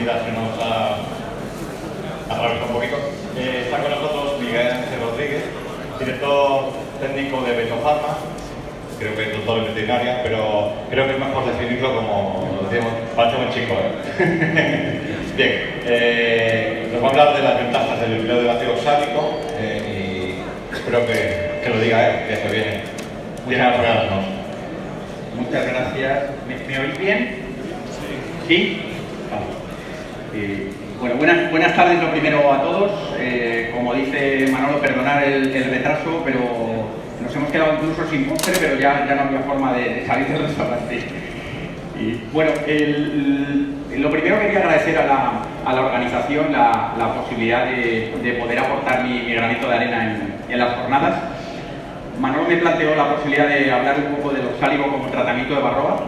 oportunidad que nos ha atravesado un poquito. Está con nosotros Miguel Ángel Rodríguez, director técnico de Betofarma, creo que es doctor en veterinaria, pero creo que es mejor definirlo como, decimos, parece buen chico, Bien, nos va a hablar de las ventajas del empleo del ácido oxálico y espero que lo diga él, que se viene a hablarnos. Muchas gracias. ¿Me oís bien? ¿Sí? Vale. Bueno, buenas tardes lo primero a todos. Como dice Manolo, perdonar el retraso, pero nos hemos quedado incluso sin postre, pero ya no había forma de salir del restaurante. Y, bueno, lo primero quería agradecer a la organización la posibilidad de poder aportar mi granito de arena en las jornadas. Manolo me planteó la posibilidad de hablar un poco del oxálico como tratamiento de Varroa.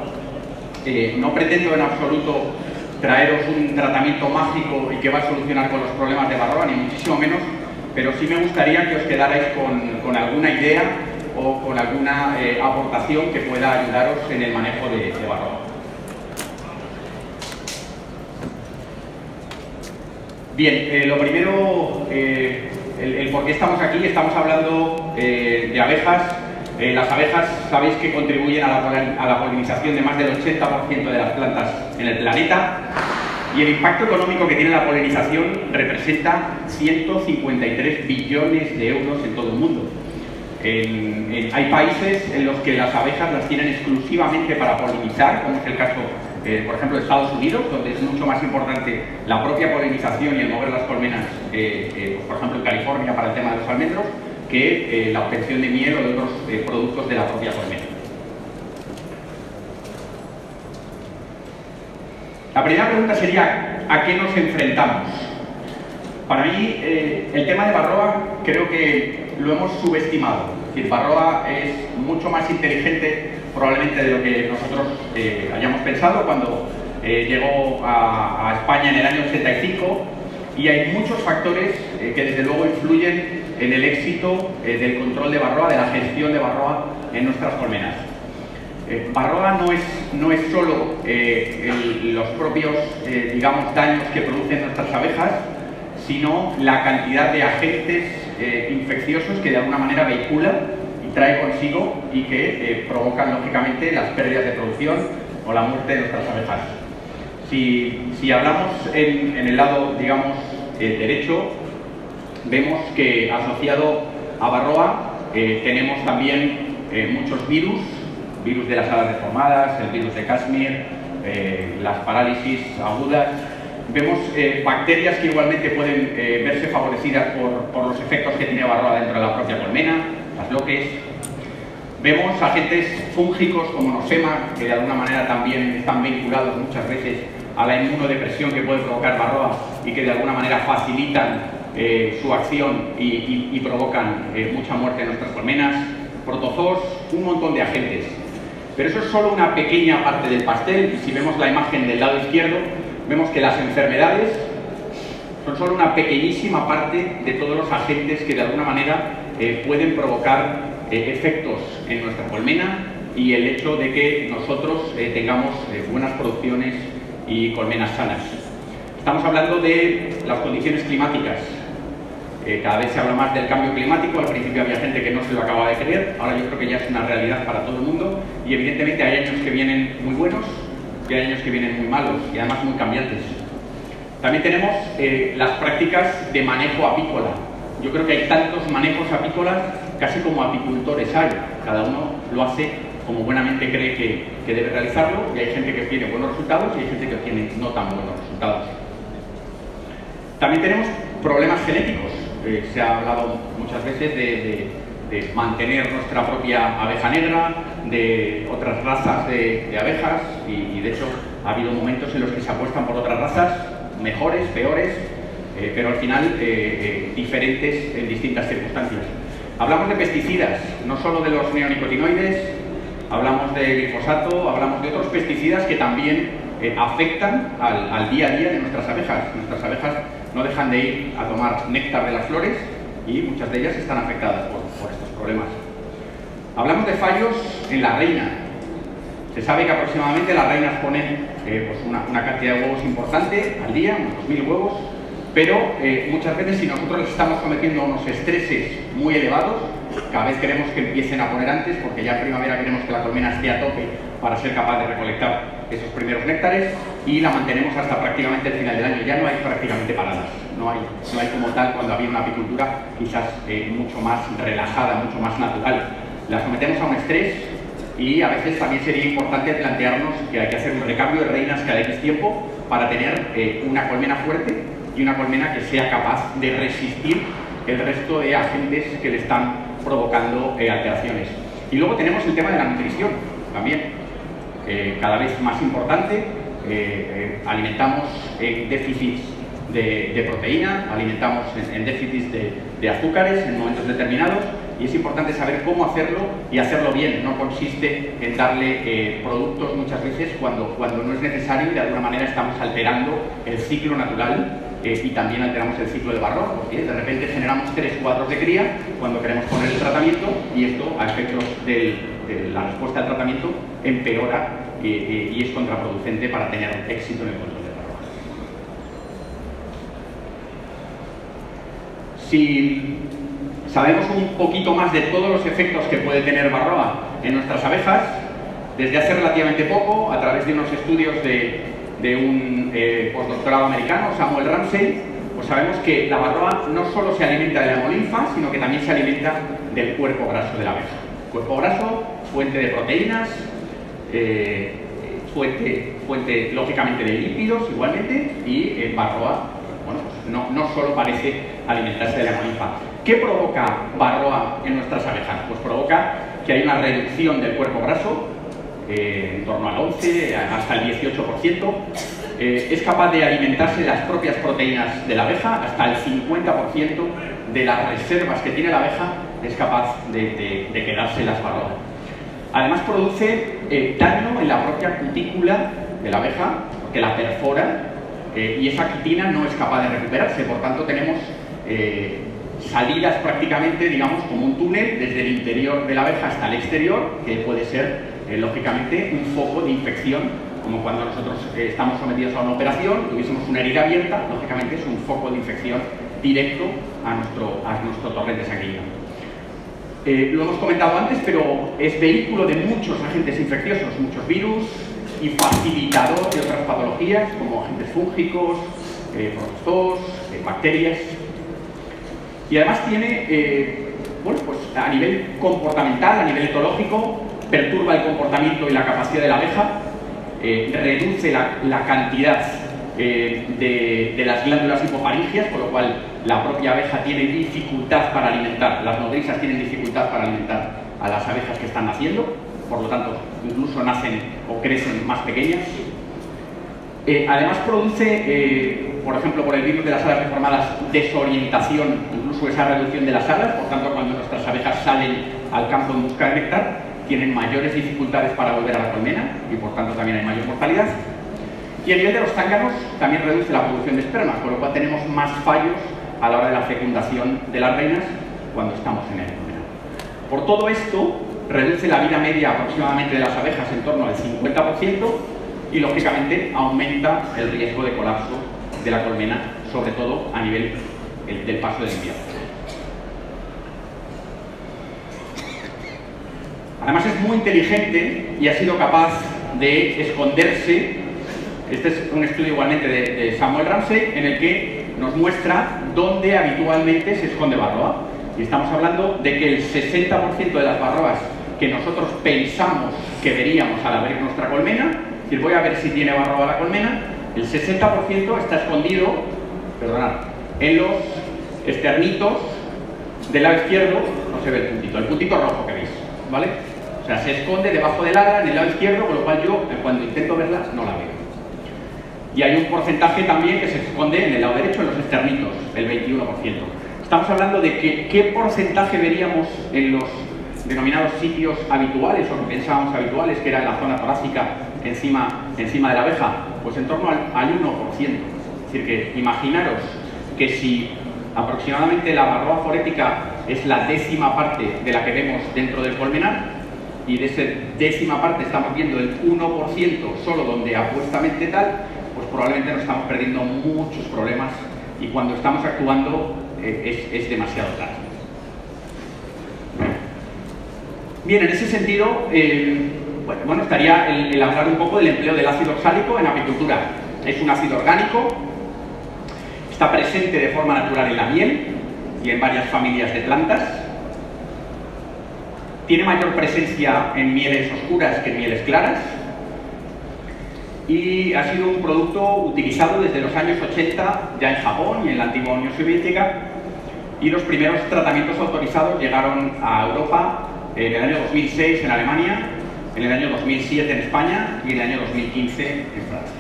No pretendo en absoluto traeros un tratamiento mágico y que va a solucionar con los problemas de Varroa, ni muchísimo menos, pero sí me gustaría que os quedarais con alguna idea o con alguna aportación que pueda ayudaros en el manejo de Varroa. Bien, lo primero, el por qué estamos aquí. Estamos hablando de abejas. Las abejas sabéis que contribuyen a la polinización de más del 80% de las plantas en el planeta, y el impacto económico que tiene la polinización representa 153 billones de euros en todo el mundo. Hay países en los que las abejas las tienen exclusivamente para polinizar, como es el caso, por ejemplo, de Estados Unidos, donde es mucho más importante la propia polinización y el mover las colmenas, por ejemplo, en California para el tema de los almendros, que la obtención de miel o de otros productos de la propia colmena. La primera pregunta sería, ¿a qué nos enfrentamos? Para mí, el tema de Varroa creo que lo hemos subestimado. Es decir, Varroa es mucho más inteligente probablemente de lo que nosotros hayamos pensado cuando llegó a España en el año 85, y hay muchos factores que desde luego influyen en el éxito del control de Varroa, de la gestión de Varroa en nuestras colmenas. Varroa no es solo los propios digamos, daños que producen nuestras abejas, sino la cantidad de agentes infecciosos que de alguna manera vehicula y trae consigo y que provocan lógicamente las pérdidas de producción o la muerte de nuestras abejas. Si hablamos en el lado, digamos, derecho, vemos que asociado a Varroa tenemos también muchos virus de las alas deformadas, el virus de Kashmir, las parálisis agudas. Vemos bacterias que igualmente pueden verse favorecidas por los efectos que tiene Varroa dentro de la propia colmena, las loques. Vemos agentes fúngicos como Nosema, que de alguna manera también están vinculados muchas veces a la inmunodepresión que puede provocar Varroa y que de alguna manera facilitan su acción y provocan mucha muerte en nuestras colmenas. Protozoos, un montón de agentes. Pero eso es solo una pequeña parte del pastel, y si vemos la imagen del lado izquierdo, vemos que las enfermedades son solo una pequeñísima parte de todos los agentes que de alguna manera pueden provocar efectos en nuestra colmena y el hecho de que nosotros tengamos buenas producciones y colmenas sanas. Estamos hablando de las condiciones climáticas. Cada vez se habla más del cambio climático. Al principio había gente que no se lo acababa de creer, ahora yo creo que ya es una realidad para todo el mundo, y evidentemente hay años que vienen muy buenos y hay años que vienen muy malos y además muy cambiantes. También tenemos las prácticas de manejo apícola. Yo creo que hay tantos manejos apícolas casi como apicultores hay. Cada uno lo hace como buenamente cree que debe realizarlo, y hay gente que obtiene buenos resultados y hay gente que obtiene no tan buenos resultados. También tenemos problemas genéticos. Se ha hablado muchas veces de mantener nuestra propia abeja negra, de otras razas de abejas, y de hecho ha habido momentos en los que se apuestan por otras razas, mejores, peores, pero al final diferentes en distintas circunstancias. Hablamos de pesticidas, no solo de los neonicotinoides, hablamos de glifosato, hablamos de otros pesticidas que también afectan al día a día de nuestras abejas. Nuestras abejas no dejan de ir a tomar néctar de las flores y muchas de ellas están afectadas por estos problemas. Hablamos de fallos en la reina. Se sabe que aproximadamente las reinas ponen pues una cantidad de huevos importante al día, unos 2000 huevos, pero muchas veces si nosotros les estamos sometiendo a unos estreses muy elevados, cada vez queremos que empiecen a poner antes, porque ya en primavera queremos que la colmena esté a tope para ser capaz de recolectar esos primeros néctares, y la mantenemos hasta prácticamente el final del año. Ya no hay prácticamente paradas, no hay como tal cuando había una apicultura quizás mucho más relajada, mucho más natural. La sometemos a un estrés, y a veces también sería importante plantearnos que hay que hacer un recambio de reinas cada X tiempo para tener una colmena fuerte y una colmena que sea capaz de resistir el resto de agentes que le están provocando alteraciones. Y luego tenemos el tema de la nutrición también, cada vez más importante. Alimentamos en déficits de proteína, alimentamos en déficits de azúcares en momentos determinados, y es importante saber cómo hacerlo y hacerlo bien. No consiste en darle productos muchas veces cuando no es necesario, y de alguna manera estamos alterando el ciclo natural y también alteramos el ciclo de Varroa, porque de repente generamos 3 cuadros de cría cuando queremos poner el tratamiento, y esto a efectos de la respuesta al tratamiento empeora y es contraproducente para tener éxito en el control de Varroa. Si sabemos un poquito más de todos los efectos que puede tener Varroa en nuestras abejas, desde hace relativamente poco, a través de unos estudios de un postdoctorado americano, Samuel Ramsey, pues sabemos que la Varroa no solo se alimenta de la hemolinfa, sino que también se alimenta del cuerpo graso de la abeja. Cuerpo graso, fuente de proteínas, fuente lógicamente de lípidos igualmente, y Varroa, bueno, pues no solo parece alimentarse de la hemolinfa. ¿Qué provoca Varroa en nuestras abejas? Pues provoca que hay una reducción del cuerpo graso, en torno al 11 hasta el 18%. Es capaz de alimentarse de las propias proteínas de la abeja, hasta el 50% de las reservas que tiene la abeja es capaz de quedarse las Varroa. Además produce daño en la propia cutícula de la abeja, porque la perfora, y esa quitina no es capaz de recuperarse. Por tanto tenemos salidas prácticamente, digamos, como un túnel desde el interior de la abeja hasta el exterior, que puede ser lógicamente un foco de infección, como cuando nosotros estamos sometidos a una operación, tuviésemos una herida abierta, lógicamente es un foco de infección directo a nuestro torrente sanguíneo. Lo hemos comentado antes, pero es vehículo de muchos agentes infecciosos, muchos virus, y facilitador de otras patologías como agentes fúngicos, protozoos, bacterias. Y además tiene, bueno, pues a nivel comportamental, a nivel etológico, perturba el comportamiento y la capacidad de la abeja, reduce la cantidad de las glándulas hipofaringias, con lo cual la propia abeja tiene dificultad para alimentar, las nodrizas tienen dificultad para alimentar a las abejas que están naciendo, por lo tanto incluso nacen o crecen más pequeñas. Además produce, por ejemplo, por el virus de las alas deformadas, desorientación, incluso esa reducción de las alas. Por tanto, cuando nuestras abejas salen al campo en busca de néctar, tienen mayores dificultades para volver a la colmena y por tanto también hay mayor mortalidad. Y a nivel de los zánganos también reduce la producción de espermas, con lo cual tenemos más fallos a la hora de la fecundación de las reinas cuando estamos en el colmena. Por todo esto, reduce la vida media aproximadamente de las abejas en torno al 50%, y lógicamente aumenta el riesgo de colapso de la colmena, sobre todo a nivel del paso del invierno. Además es muy inteligente y ha sido capaz de esconderse. Este es un estudio igualmente de Samuel Ramsey, en el que nos muestra dónde habitualmente se esconde Varroa. Y estamos hablando de que el 60% de las Varroas que nosotros pensamos que veríamos al abrir nuestra colmena, es decir, voy a ver si tiene Varroa la colmena, el 60% está escondido, perdonad, en los esternitos del lado izquierdo. No se ve el puntito rojo que veis, ¿vale? O sea, se esconde debajo del ala en el lado izquierdo, con lo cual yo, cuando intento verla, no la veo. Y hay un porcentaje también que se esconde en el lado derecho, en los esternitos, el 21%. Estamos hablando de que qué porcentaje veríamos en los denominados sitios habituales, o que pensábamos habituales, que era en la zona torácica, encima de la abeja, pues en torno al 1%. Es decir, que imaginaros que si aproximadamente la Varroa forética es la 10ª parte de la que vemos dentro del colmenar, y de esa décima parte estamos viendo el 1% solo donde apuestamente tal, pues probablemente nos estamos perdiendo muchos problemas y cuando estamos actuando es demasiado tarde. Bien, en ese sentido, bueno, estaría el hablar un poco del empleo del ácido oxálico en apicultura. Es un ácido orgánico, está presente de forma natural en la miel y en varias familias de plantas. Tiene mayor presencia en mieles oscuras que en mieles claras y ha sido un producto utilizado desde los años 80 ya en Japón y en la antigua Unión Soviética, y los primeros tratamientos autorizados llegaron a Europa en el año 2006 en Alemania, en el año 2007 en España y en el año 2015 en Francia.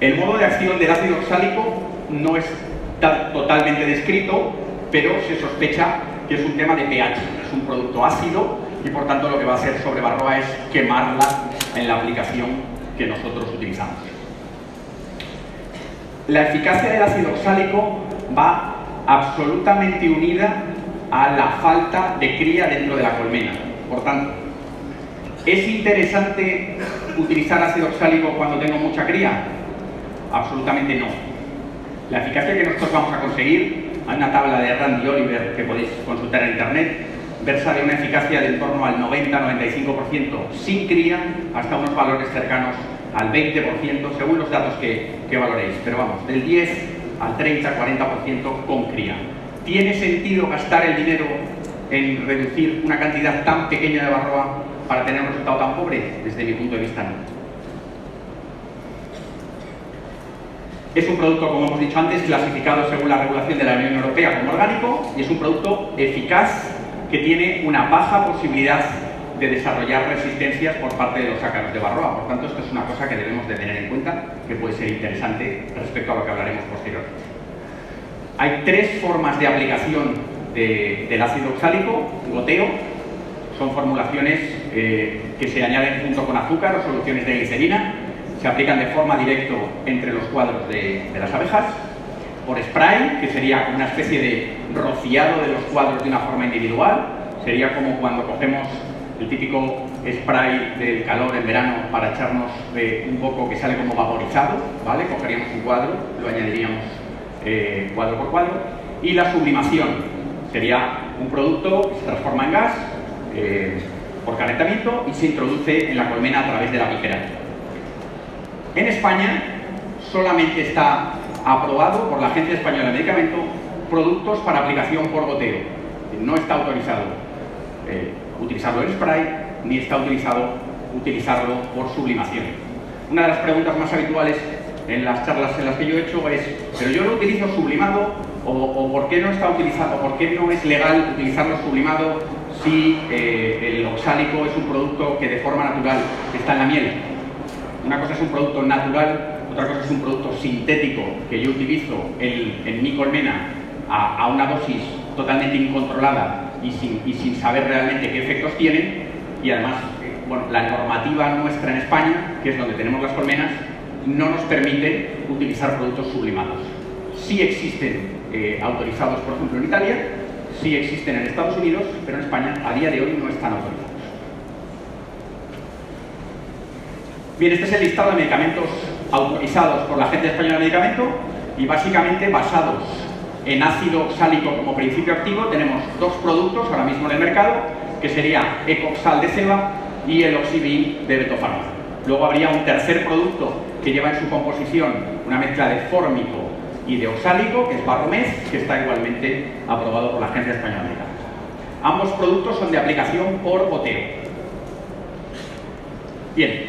El modo de acción del ácido oxálico no está totalmente descrito, pero se sospecha que es un tema de pH. Es un producto ácido y por tanto lo que va a hacer sobre Varroa es quemarla en la aplicación que nosotros utilizamos. La eficacia del ácido oxálico va absolutamente unida a la falta de cría dentro de la colmena. Por tanto, ¿es interesante utilizar ácido oxálico cuando tengo mucha cría? Absolutamente no. La eficacia que nosotros vamos a conseguir, hay una tabla de Randy Oliver que podéis consultar en internet, versa de una eficacia de en torno al 90-95% sin cría, hasta unos valores cercanos al 20% según los datos que valoréis, pero vamos, del 10 al 30-40% con cría. ¿Tiene sentido gastar el dinero en reducir una cantidad tan pequeña de Varroa para tener un resultado tan pobre? Desde mi punto de vista, no. Es un producto, como hemos dicho antes, clasificado según la regulación de la Unión Europea como orgánico, y es un producto eficaz que tiene una baja posibilidad de desarrollar resistencias por parte de los ácaros de Varroa. Por tanto, esto es una cosa que debemos de tener en cuenta, que puede ser interesante respecto a lo que hablaremos posteriormente. Hay tres formas de aplicación del ácido oxálico: goteo, son formulaciones que se añaden junto con azúcar o soluciones de glicerina, se aplican de forma directa entre los cuadros de las abejas; por spray, que sería una especie de rociado de los cuadros de una forma individual, sería como cuando cogemos el típico spray del calor en verano para echarnos un poco que sale como vaporizado, ¿vale? Cogeríamos un cuadro, lo añadiríamos cuadro por cuadro. Y la sublimación sería un producto que se transforma en gas por calentamiento y se introduce en la colmena a través de la pípera. En España solamente está aprobado por la Agencia Española de Medicamentos productos para aplicación por goteo. No está autorizado utilizarlo en spray, ni está autorizado utilizarlo por sublimación. Una de las preguntas más habituales en las charlas en las que yo he hecho es: ¿pero yo lo utilizo sublimado? ¿O por qué no está utilizado? ¿Por qué no es legal utilizarlo sublimado si el oxálico es un producto que de forma natural está en la miel? Una cosa es un producto natural, otra cosa es un producto sintético que yo utilizo en mi colmena a una dosis totalmente incontrolada y sin saber realmente qué efectos tienen. Y además, bueno, la normativa nuestra en España, que es donde tenemos las colmenas, no nos permite utilizar productos sublimados. Sí existen autorizados, por ejemplo, en Italia, sí existen en Estados Unidos, pero en España a día de hoy no están autorizados. Bien, este es el listado de medicamentos autorizados por la Agencia Española de Medicamentos, y básicamente basados en ácido oxálico como principio activo tenemos dos productos ahora mismo en el mercado, que sería Ecoxal de Ceva y el Oxivin de Betofarma. Luego habría un tercer producto que lleva en su composición una mezcla de fórmico y de oxálico, que es Barromez, que está igualmente aprobado por la Agencia Española de Medicamentos. Ambos productos son de aplicación por goteo. Bien,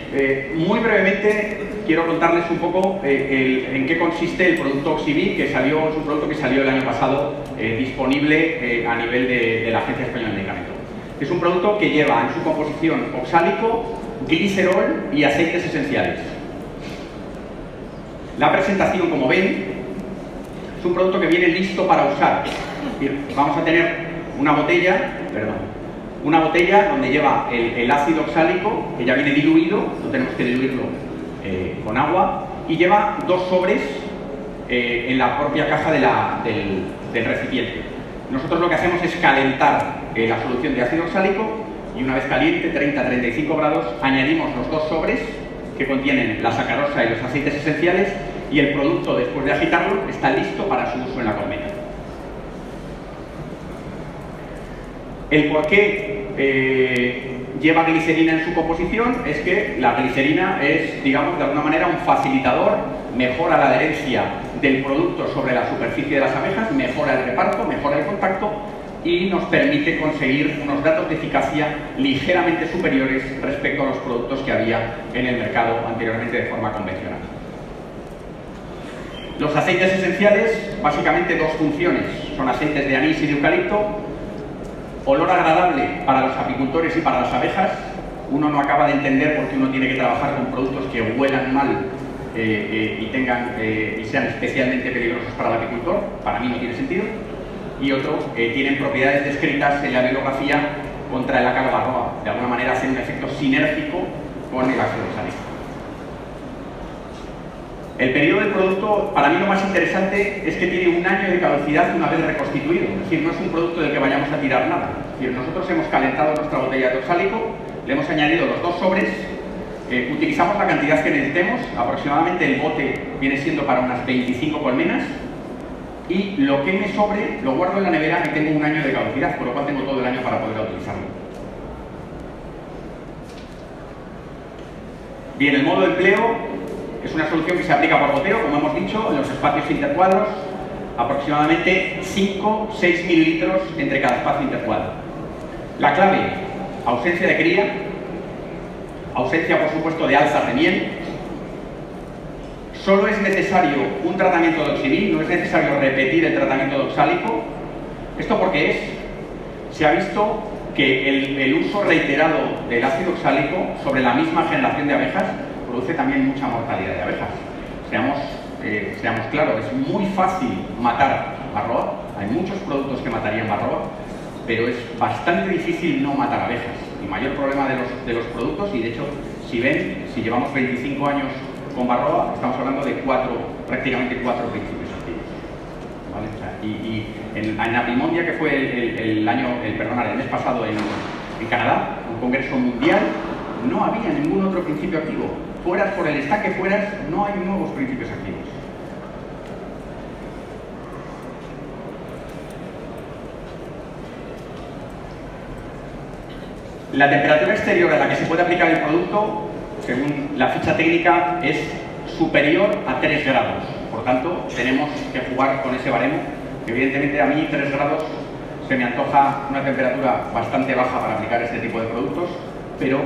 muy brevemente quiero contarles un poco en qué consiste el producto Oxivin, que es un producto que salió el año pasado disponible a nivel de la Agencia Española de Medicamentos. Es un producto que lleva en su composición oxálico, glicerol y aceites esenciales. La presentación, como ven, es un producto que viene listo para usar. Bien, vamos a tener una botella donde lleva el ácido oxálico, que ya viene diluido, no tenemos que diluirlo con agua, y lleva dos sobres en la propia caja del recipiente. Nosotros lo que hacemos es calentar la solución de ácido oxálico y una vez caliente, 30-35 grados, añadimos los 2 sobres que contienen la sacarosa y los aceites esenciales y el producto, después de agitarlo, está listo para su uso en la colmena. El por qué lleva glicerina en su composición es que la glicerina es, digamos, de alguna manera un facilitador, mejora la adherencia del producto sobre la superficie de las abejas, mejora el reparto, mejora el contacto y nos permite conseguir unos datos de eficacia ligeramente superiores respecto a los productos que había en el mercado anteriormente de forma convencional. Los aceites esenciales, básicamente 2 funciones, son aceites de anís y de eucalipto. Olor agradable para los apicultores y para las abejas. Uno no acaba de entender por qué uno tiene que trabajar con productos que huelan mal y sean especialmente peligrosos para el apicultor. Para mí no tiene sentido. Y otro, tienen propiedades descritas en la bibliografía contra el ácaro varroa. De alguna manera hacen un efecto sinérgico con el ácido oxálico. El periodo del producto, para mí lo más interesante es que tiene 1 año de caducidad una vez reconstituido. Es decir, no es un producto del que vayamos a tirar nada. Es decir, nosotros hemos calentado nuestra botella de oxálico, le hemos añadido los 2 sobres, utilizamos la cantidad que necesitemos, aproximadamente el bote viene siendo para unas 25 colmenas, y lo que me sobre lo guardo en la nevera y tengo 1 año de caducidad, por lo cual tengo todo el año para poder utilizarlo. Bien, el modo de empleo es una solución que se aplica por goteo, como hemos dicho, en los espacios intercuadros, aproximadamente 5-6 mililitros entre cada espacio intercuadro. La clave, ausencia de cría, ausencia, por supuesto, de alzas de miel. Solo es necesario un tratamiento de oxibí, no es necesario repetir el tratamiento de oxálico. ¿Esto por qué es? Se ha visto que el uso reiterado del ácido oxálico sobre la misma generación de abejas produce también mucha mortalidad de abejas. Seamos claros, es muy fácil matar varroa, hay muchos productos que matarían varroa, pero es bastante difícil no matar abejas. El mayor problema de los productos, y de hecho, si llevamos 25 años con varroa, estamos hablando de prácticamente 4 principios activos. ¿Vale? O sea, en Apimondia, que fue el mes pasado en Canadá, un congreso mundial, no había ningún otro principio activo. Fueras por el stack que fueras, no hay nuevos principios activos. La temperatura exterior a la que se puede aplicar el producto, según la ficha técnica, es superior a 3 grados. Por tanto, tenemos que jugar con ese baremo. Evidentemente, a mí 3 grados se me antoja una temperatura bastante baja para aplicar este tipo de productos, pero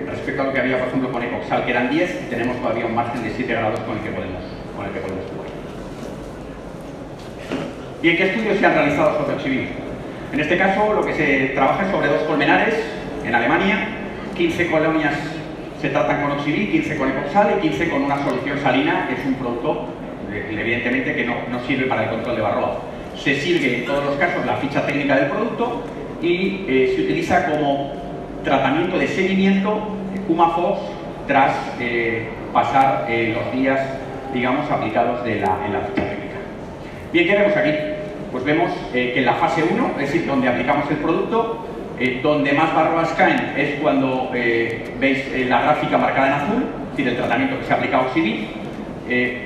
respecto a lo que había, por ejemplo, con Ecoxal, que eran 10, tenemos todavía un margen de 7 grados con el que podemos jugar. Bien, ¿qué estudios se han realizado sobre oxibí? En este caso, lo que se trabaja es sobre 2 colmenares en Alemania. 15 colonias se tratan con oxibí, 15 con Ecoxal y 15 con una solución salina, que es un producto, evidentemente, que no sirve para el control de varroa. Se sirve en todos los casos la ficha técnica del producto y se utiliza como tratamiento de seguimiento Cumafos tras pasar los días, digamos, aplicados en la ficha técnica. Bien, ¿qué vemos aquí? Pues vemos que en la fase 1, es decir, donde aplicamos el producto, donde más varroas caen es cuando veis la gráfica marcada en azul, es decir, el tratamiento que se aplica a oxibí.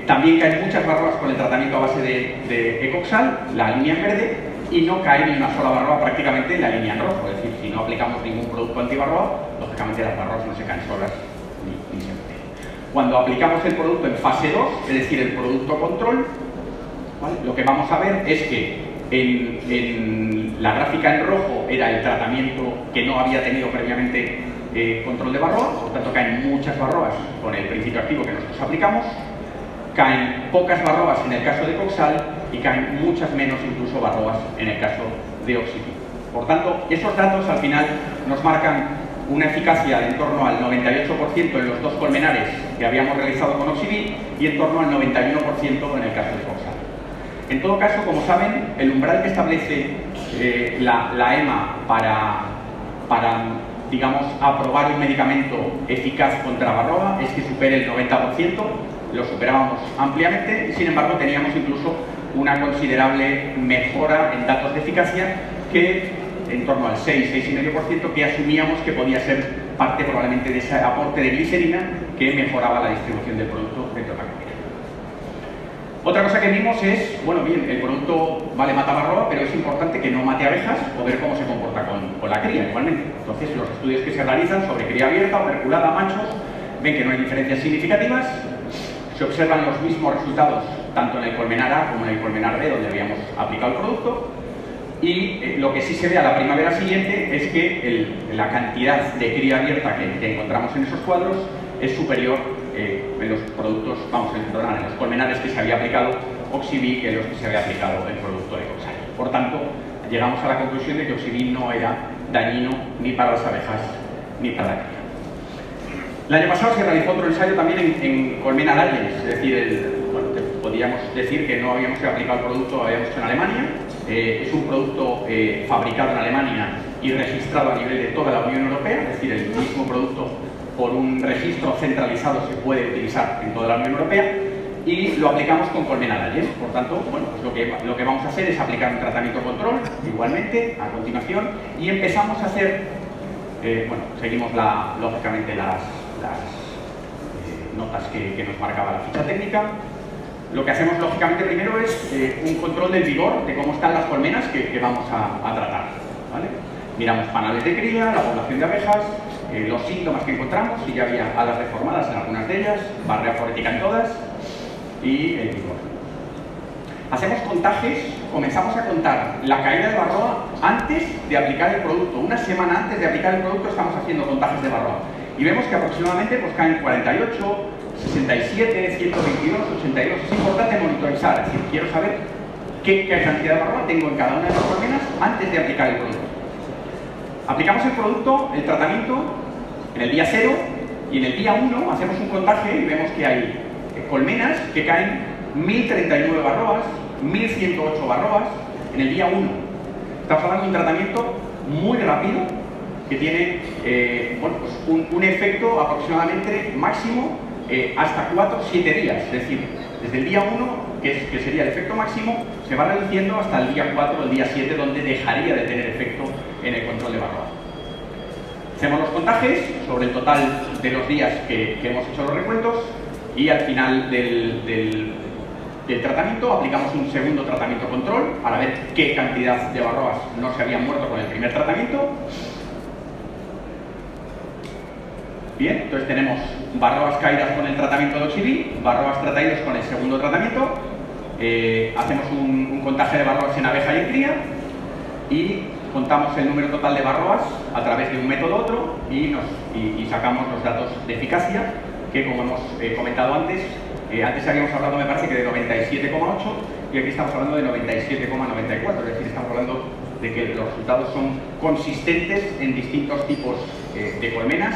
También caen muchas varroas con el tratamiento a base de Ecoxal, la línea en verde, y no cae ni una sola varroa prácticamente en la línea en rojo. Es decir, si no aplicamos ningún producto antivarroa, lógicamente las varroas no se caen solas ni se meten. Cuando aplicamos el producto en fase 2, es decir, el producto control, ¿vale? Lo que vamos a ver es que en la gráfica en rojo era el tratamiento que no había tenido previamente control de varroa, por tanto caen muchas varroas con el principio activo que nosotros aplicamos, caen pocas varroas en el caso de Ecoxal y caen muchas menos incluso varroas en el caso de oxibí. Por tanto, esos datos al final nos marcan una eficacia de en torno al 98% en los 2 colmenares que habíamos realizado con oxibí y en torno al 91% en el caso de Ecoxal. En todo caso, como saben, el umbral que establece la EMA para, digamos, aprobar un medicamento eficaz contra varroa es que supere el 90%, lo superábamos ampliamente y sin embargo teníamos incluso una considerable mejora en datos de eficacia que en torno al 6-6,5% que asumíamos que podía ser parte probablemente de ese aporte de glicerina que mejoraba la distribución del producto dentro de la comida. Otra cosa que vimos es, bueno, bien, el producto mata varroa, pero es importante que no mate abejas o ver cómo se comporta con la cría igualmente. Entonces, los estudios que se realizan sobre cría abierta, operculada, machos, ven que no hay diferencias significativas, se observan los mismos resultados tanto en el colmenar A como en el colmenar B, donde habíamos aplicado el producto, y lo que sí se ve a la primavera siguiente es que la cantidad de cría abierta que encontramos en esos cuadros es superior en los productos, en los colmenares que se había aplicado Oxivir que en los que se había aplicado el producto Ecoxal. Por tanto, llegamos a la conclusión de que Oxivir no era dañino ni para las abejas ni para la cría. El año pasado se realizó otro ensayo también en Colmena Lions, es decir, podríamos decir que no habíamos aplicado el producto, lo habíamos hecho en Alemania. Es un producto fabricado en Alemania y registrado a nivel de toda la Unión Europea, es decir, el mismo producto por un registro centralizado se puede utilizar en toda la Unión Europea, y lo aplicamos con Colmena Lions. Por tanto, bueno, pues lo que vamos a hacer es aplicar un tratamiento control, igualmente, a continuación, y empezamos a hacer, seguimos lógicamente las notas que nos marcaba la ficha técnica. Lo que hacemos lógicamente primero es un control del vigor, de cómo están las colmenas que vamos a tratar, ¿vale? Miramos panales de cría, la población de abejas, los síntomas que encontramos, si ya había alas deformadas en algunas de ellas, barrera forética en todas, y el vigor. Hacemos contajes, comenzamos a contar la caída de varroa antes de aplicar el producto. Una semana antes de aplicar el producto estamos haciendo contajes de varroa. Y vemos que aproximadamente pues, caen 48, 67, 122, 82. Es importante monitorizar, es decir, quiero saber qué cantidad de varroa tengo en cada una de las colmenas antes de aplicar el producto. Aplicamos el producto, el tratamiento, en el día 0 y en el día 1 hacemos un contaje y vemos que hay colmenas que caen 1039 varroas, 1108 varroas en el día 1. Estamos hablando de un tratamiento muy rápido que tiene un efecto aproximadamente máximo hasta 4-7 días. Es decir, desde el día 1, que sería el efecto máximo, se va reduciendo hasta el día 4 o el día 7, donde dejaría de tener efecto en el control de varroa. Hacemos los contajes sobre el total de los días que hemos hecho los recuentos, y al final del tratamiento aplicamos un segundo tratamiento control para ver qué cantidad de varroas no se habían muerto con el primer tratamiento. Bien, entonces tenemos varroas caídas con el tratamiento de Oxivir, varroas tratadas con el segundo tratamiento. Hacemos un contaje de varroas en abeja y en cría y contamos el número total de varroas a través de un método u otro y sacamos los datos de eficacia que, como hemos comentado antes habíamos hablado, me parece, que de 97,8 y aquí estamos hablando de 97,94, es decir, estamos hablando de que los resultados son consistentes en distintos tipos de colmenas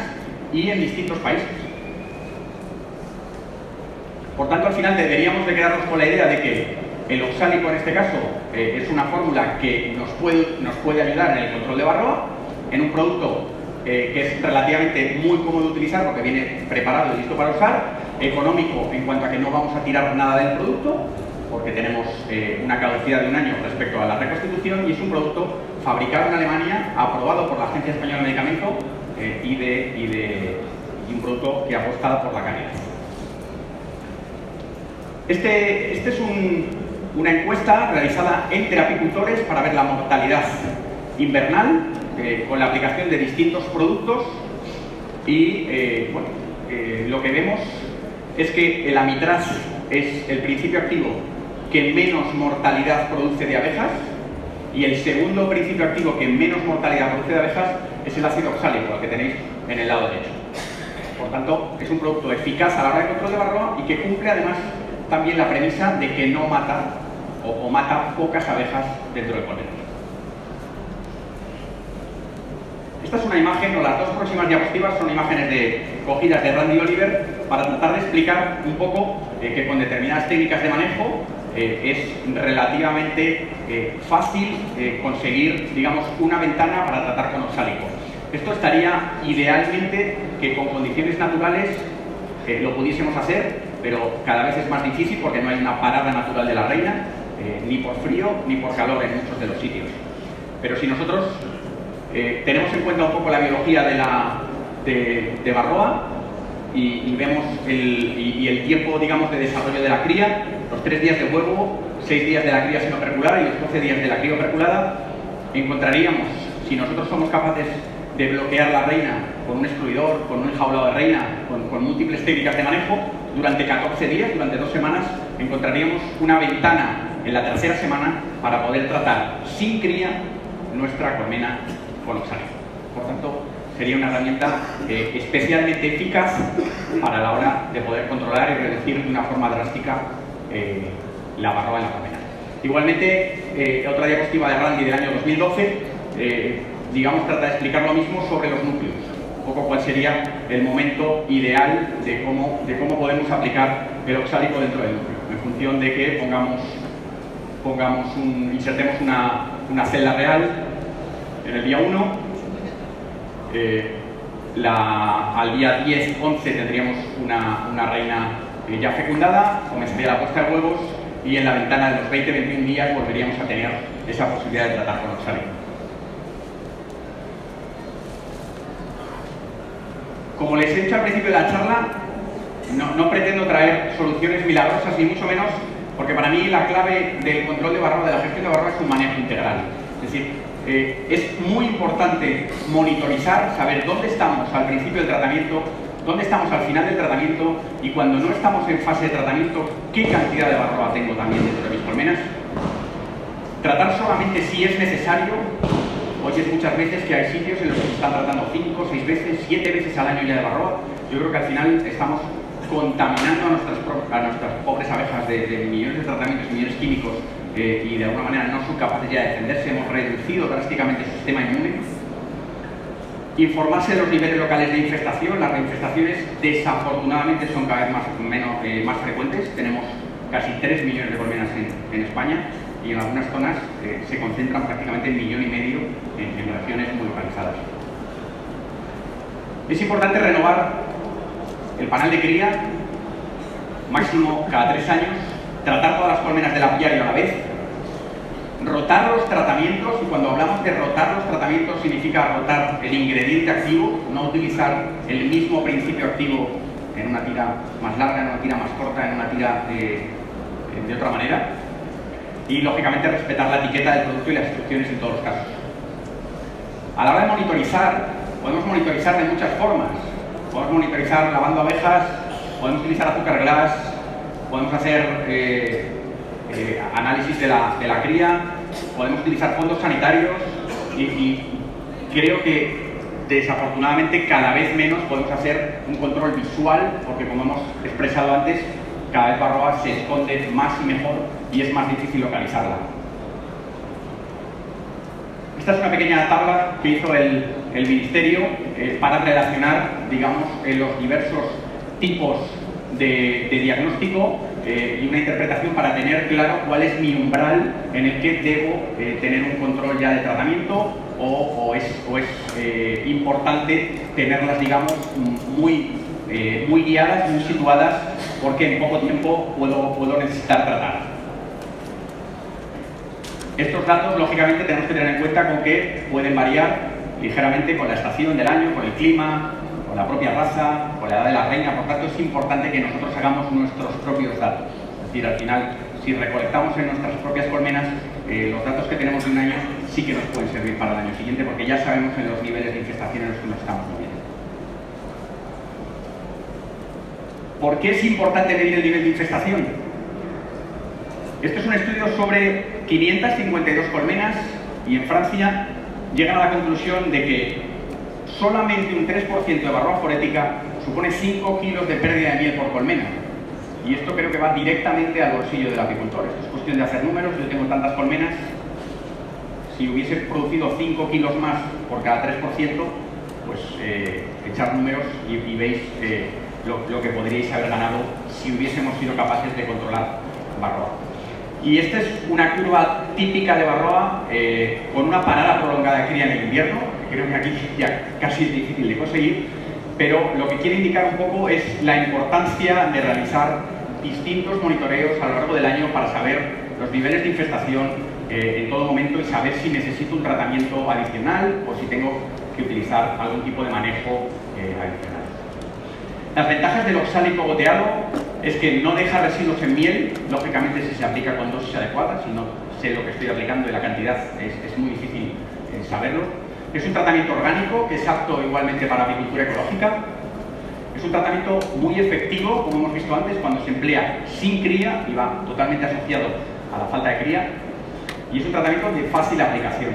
y en distintos países. Por tanto, al final deberíamos de quedarnos con la idea de que el oxálico, en este caso, es una fórmula que nos puede ayudar en el control de varroa, en un producto que es relativamente muy cómodo de utilizar porque viene preparado y listo para usar, económico en cuanto a que no vamos a tirar nada del producto porque tenemos una caducidad de 1 año respecto a la reconstitución, y es un producto fabricado en Alemania, aprobado por la Agencia Española de Medicamento y un producto que apuesta por la calidad. Este es una encuesta realizada entre apicultores para ver la mortalidad invernal con la aplicación de distintos productos y lo que vemos es que el amitraz es el principio activo que menos mortalidad produce de abejas, y el segundo principio activo que menos mortalidad produce de abejas es el ácido oxálico, el que tenéis en el lado derecho. Por tanto, es un producto eficaz a la hora de control de varroa y que cumple además también la premisa de que no mata o mata pocas abejas dentro del colmeno. Esta es una imagen, o las dos próximas diapositivas son imágenes cogidas de Randy Oliver para tratar de explicar un poco que con determinadas técnicas de manejo es relativamente fácil conseguir, digamos, una ventana para tratar con oxálico. Esto estaría idealmente que con condiciones naturales lo pudiésemos hacer, pero cada vez es más difícil porque no hay una parada natural de la reina, ni por frío ni por calor en muchos de los sitios. Pero si nosotros tenemos en cuenta un poco la biología de Varroa y vemos el tiempo, digamos, de desarrollo de la cría, los 3 días de huevo, 6 días de la cría senoperculada y los 12 días de la cría operculada. Encontraríamos, si nosotros somos capaces de bloquear la reina con un excluidor, con un enjaulado de reina, con múltiples técnicas de manejo, durante 14 días, durante 2 semanas, encontraríamos una ventana en la 3.ª semana para poder tratar sin cría nuestra colmena con oxáleo. Por tanto, sería una herramienta especialmente eficaz para la hora de poder controlar y reducir de una forma drástica la varroa en la colmena. Igualmente, otra diapositiva de Randy del año 2012, digamos, trata de explicar lo mismo sobre los núcleos, un poco cuál sería el momento ideal de cómo podemos aplicar el oxálico dentro del núcleo, en función de que insertemos una celda real en el día 1, al día 10-11 tendríamos una reina ya fecundada, comenzaría la puesta de huevos y en la ventana de los 20-21 días volveríamos a tener esa posibilidad de tratar con oxálico. Como les he dicho al principio de la charla, no pretendo traer soluciones milagrosas ni mucho menos, porque para mí la clave del control de varroa, de la gestión de varroa, es un manejo integral. Es decir, es muy importante monitorizar, saber dónde estamos al principio del tratamiento, dónde estamos al final del tratamiento y cuando no estamos en fase de tratamiento, qué cantidad de varroa tengo también dentro de mis colmenas. Tratar solamente si es necesario. Oyes muchas veces que hay sitios en los que se están tratando 5, 6 veces, 7 veces al año ya de varroa. Yo creo que al final estamos contaminando a nuestras pobres abejas de millones de tratamientos y millones químicos y de alguna manera no son capaces ya de defenderse. Hemos reducido drásticamente su sistema inmune. Informarse de los niveles locales de infestación. Las reinfestaciones desafortunadamente son cada vez más frecuentes. Tenemos casi 3 millones de colmenas en España y en algunas zonas se concentran prácticamente 1,5 millones en regiones muy localizadas. Es importante renovar el panel de cría, máximo cada 3 años, tratar todas las colmenas del apiario a la vez, rotar los tratamientos, y cuando hablamos de rotar los tratamientos significa rotar el ingrediente activo, no utilizar el mismo principio activo en una tira más larga, en una tira más corta, en una tira de otra manera, y lógicamente respetar la etiqueta del producto y las instrucciones en todos los casos. A la hora de monitorizar, podemos monitorizar de muchas formas. Podemos monitorizar lavando abejas, podemos utilizar azúcar glass, podemos hacer análisis de la cría, podemos utilizar fondos sanitarios y creo que desafortunadamente cada vez menos podemos hacer un control visual, porque como hemos expresado antes, cada vez varroa se esconde más y mejor y es más difícil localizarla. Esta es una pequeña tabla que hizo el Ministerio para relacionar, digamos, los diversos tipos de diagnóstico y una interpretación para tener claro cuál es mi umbral en el que debo tener un control ya de tratamiento o es importante tenerlas, digamos, muy guiadas, muy situadas, porque en poco tiempo puedo necesitar tratar. Estos datos, lógicamente, tenemos que tener en cuenta con que pueden variar ligeramente con la estación del año, con el clima, con la propia raza, con la edad de la reina. Por tanto, es importante que nosotros hagamos nuestros propios datos. Es decir, al final, si recolectamos en nuestras propias colmenas, los datos que tenemos de un año sí que nos pueden servir para el año siguiente, porque ya sabemos en los niveles de infestación en los que nos estamos moviendo. ¿Por qué es importante medir el nivel de infestación? Esto es un estudio sobre 552 colmenas y en Francia llegan a la conclusión de que solamente un 3% de varroa forética supone 5 kilos de pérdida de miel por colmena. Y esto creo que va directamente al bolsillo del apicultor. Esto es cuestión de hacer números. Yo tengo tantas colmenas. Si hubiese producido 5 kilos más por cada 3%, pues echar números y veis lo que podríais haber ganado si hubiésemos sido capaces de controlar varroa. Y esta es una curva típica de varroa con una parada prolongada de cría en el invierno, que creo que aquí ya casi es difícil de conseguir, pero lo que quiere indicar un poco es la importancia de realizar distintos monitoreos a lo largo del año para saber los niveles de infestación, en todo momento y saber si necesito un tratamiento adicional o si tengo que utilizar algún tipo de manejo adicional. Las ventajas del oxálico goteado es que no deja residuos en miel, lógicamente si se aplica con dosis adecuadas, si no sé lo que estoy aplicando y la cantidad es muy difícil saberlo. Es un tratamiento orgánico que es apto igualmente para apicultura ecológica. Es un tratamiento muy efectivo, como hemos visto antes, cuando se emplea sin cría y va totalmente asociado a la falta de cría. Y es un tratamiento de fácil aplicación.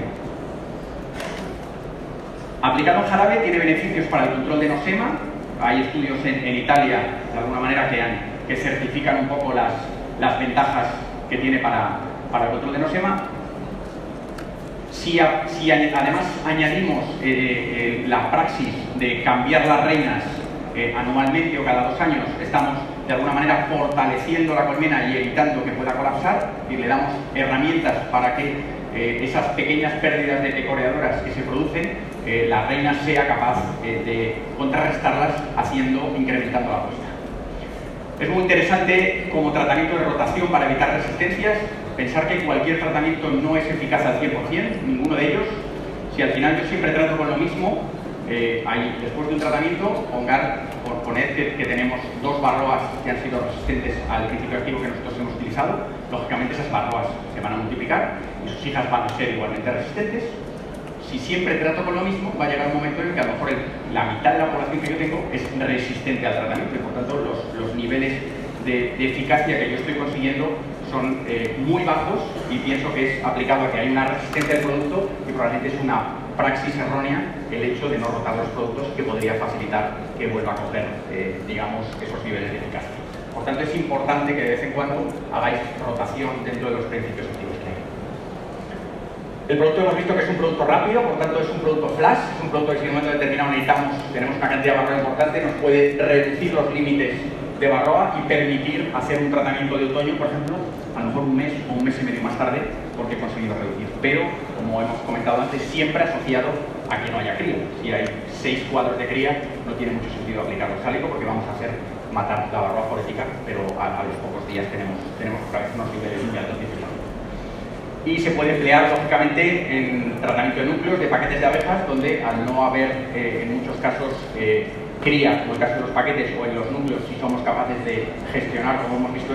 Aplicado en jarabe tiene beneficios para el control de nosema. Hay estudios en Italia, de alguna manera, que certifican un poco las ventajas que tiene para el control de nosema. Si además añadimos la praxis de cambiar las reinas anualmente o cada 2 años, estamos de alguna manera fortaleciendo la colmena y evitando que pueda colapsar y le damos herramientas para que esas pequeñas pérdidas de ecoreadoras que se producen, la reina sea capaz de contrarrestarlas incrementando la puesta. Es muy interesante como tratamiento de rotación para evitar resistencias. Pensar que cualquier tratamiento no es eficaz al 100%, ninguno de ellos. Si al final yo siempre trato con lo mismo, después de un tratamiento, poned que tenemos 2 barroas que han sido resistentes al principio activo que nosotros hemos utilizado. Lógicamente esas barroas se van a multiplicar y sus hijas van a ser igualmente resistentes. Si siempre trato con lo mismo, va a llegar un momento en que a lo mejor la mitad de la población que yo tengo es resistente al tratamiento y por tanto los niveles de eficacia que yo estoy consiguiendo son muy bajos y pienso que es aplicado a que hay una resistencia del producto y probablemente es una praxis errónea el hecho de no rotar los productos que podría facilitar que vuelva a coger, digamos, esos niveles de eficacia. Por tanto, es importante que de vez en cuando hagáis rotación dentro de los principios activos que hay. El producto hemos visto que es un producto rápido, por tanto es un producto flash, es un producto que si en un momento determinado tenemos una cantidad de barroa importante, nos puede reducir los límites de barroa y permitir hacer un tratamiento de otoño, por ejemplo, a lo mejor un mes o un mes y medio más tarde, porque he conseguido reducir. Pero, como hemos comentado antes, siempre asociado a que no haya cría. Si hay 6 cuadros de cría, no tiene mucho sentido aplicar oxálico porque vamos a matar la barroa forética, pero a los pocos días tenemos otra vez unos niveles muy altos de infección. Y se puede emplear, lógicamente, en tratamiento de núcleos, de paquetes de abejas, donde al no haber, en muchos casos, cría, como el caso de los paquetes o en los núcleos, si somos capaces de gestionar, como hemos visto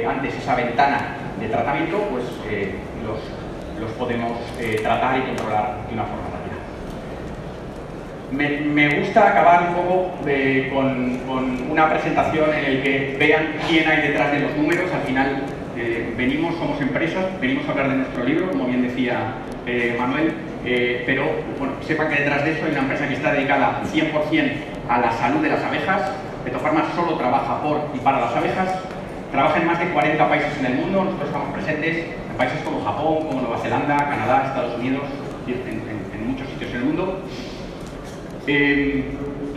antes, esa ventana de tratamiento, pues los podemos tratar y controlar de una forma rápida. Me gusta acabar un poco con una presentación en la que vean quién hay detrás de los números. Al final somos empresas, venimos a hablar de nuestro libro, como bien decía Manuel, pero bueno, sepan que detrás de eso hay una empresa que está dedicada 100% a la salud de las abejas. Betofarma solo trabaja por y para las abejas, trabaja en más de 40 países en el mundo. Nosotros estamos presentes en países como Japón, como Nueva Zelanda, Canadá, Estados Unidos, en muchos sitios en el mundo.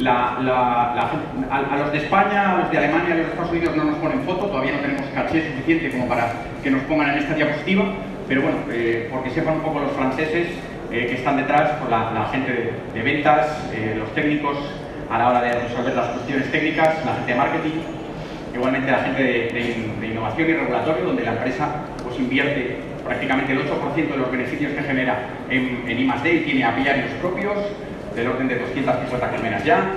A los de España, a los de Alemania, a los de Estados Unidos no nos ponen foto, todavía no tenemos caché suficiente como para que nos pongan en esta diapositiva, pero bueno, porque sepan un poco los franceses que están detrás, por la gente de ventas, los técnicos a la hora de resolver las cuestiones técnicas, la gente de marketing, igualmente la gente de innovación y regulatorio, donde la empresa pues invierte prácticamente el 8% de los beneficios que genera en I+D y tiene apiarios propios del orden de 250 colmenas ya.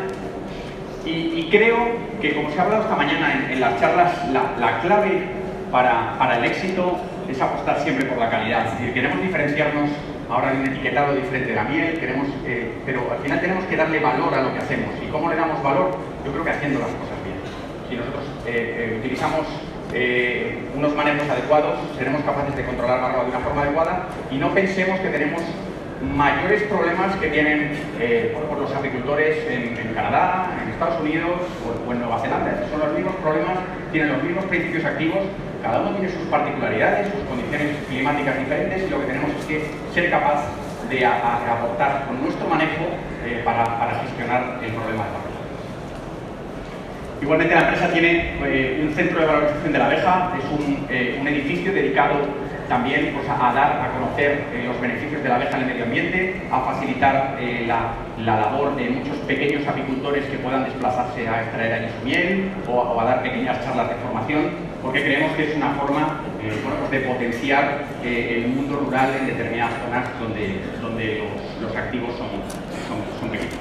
Y creo que, como se ha hablado esta mañana en las charlas, la clave para el éxito es apostar siempre por la calidad. Es decir, queremos diferenciarnos ahora de un etiquetado diferente de la miel, pero al final tenemos que darle valor a lo que hacemos. ¿Y cómo le damos valor? Yo creo que haciendo las cosas bien. Si nosotros utilizamos unos manejos adecuados, seremos capaces de controlar la barroa de una forma adecuada y no pensemos que tenemos mayores problemas que tienen por los apicultores en Canadá, en Estados Unidos o en Nueva Zelanda. Son los mismos problemas, tienen los mismos principios activos, cada uno tiene sus particularidades, sus condiciones climáticas diferentes y lo que tenemos es que ser capaz de aportar con nuestro manejo para gestionar el problema de la abeja. Igualmente la empresa tiene un centro de valorización de la abeja, es un edificio dedicado también pues, a dar a conocer los beneficios de la abeja en el medio ambiente, a facilitar la labor de muchos pequeños apicultores que puedan desplazarse a extraer allí su miel o a dar pequeñas charlas de formación. porque creemos que es una forma bueno, pues de potenciar el mundo rural en determinadas zonas donde los activos son pequeños.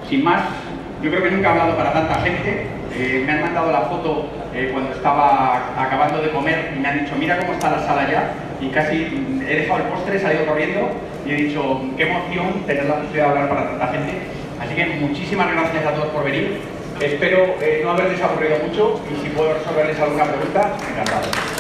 Sin más, yo creo que nunca he hablado para tanta gente. Me han mandado la foto cuando estaba acabando de comer y me han dicho, mira cómo está la sala ya, y casi he dejado el postre, he salido corriendo y he dicho, qué emoción tener la posibilidad de hablar para tanta gente. Así que muchísimas gracias a todos por venir. Espero no haberles aburrido mucho y si puedo resolverles alguna pregunta, encantado.